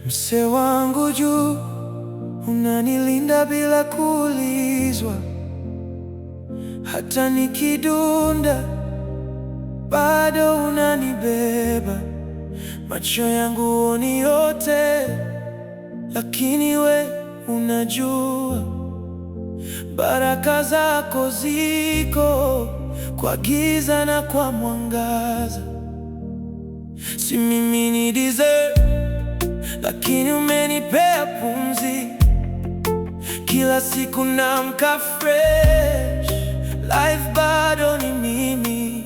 Mse wangu juu, unanilinda bila kuulizwa. Hata nikidunda, bado unanibeba. Macho yangu huoni yote, lakini we unajua. Baraka zako ziko kwa giza na kwa mwangaza. Si mimi ni deserve, lakini umenipea pumzi. Kila siku naamka fresh, life bado ni mimi.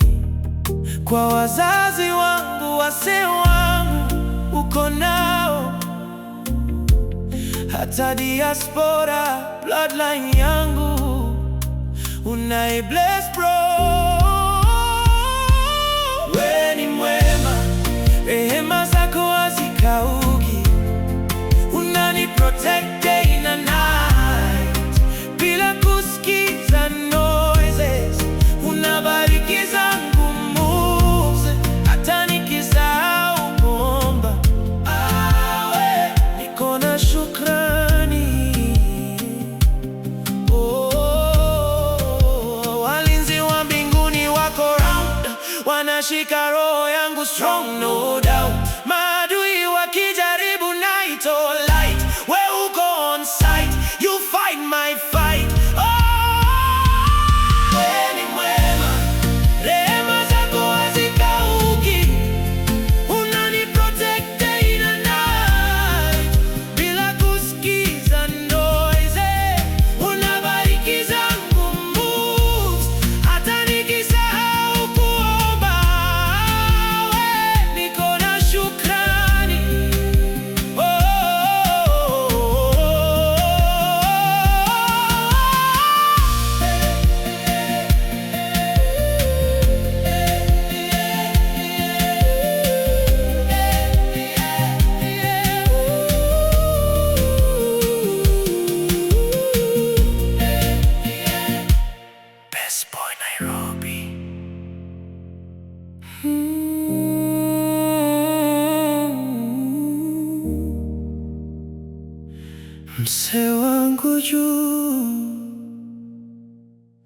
Kwa wazazi wangu, wasee wangu, uko nao. Hata diaspora, bloodline yangu, unai bless bro. We ni mwema, rehema zako hazikauki. Unani protect day na night, bila kusikiza noises. Unabariki zangu moves, hata nikisahau kuomba. Awe, niko na shukrani. Walinzi wa mbinguni wako round, wanashika roho yangu strong, no doubt. Maadui wakijaribu night or light, we uko on site, you fight my fight. We ni mwema, rehema zako hazikauki. Unani protect day na night, bila kusikiza noises. Unabariki zangu moves, hata nikisahau kuomba. We niko na shukrani. Best Boy Nairobi. Mse wangu juu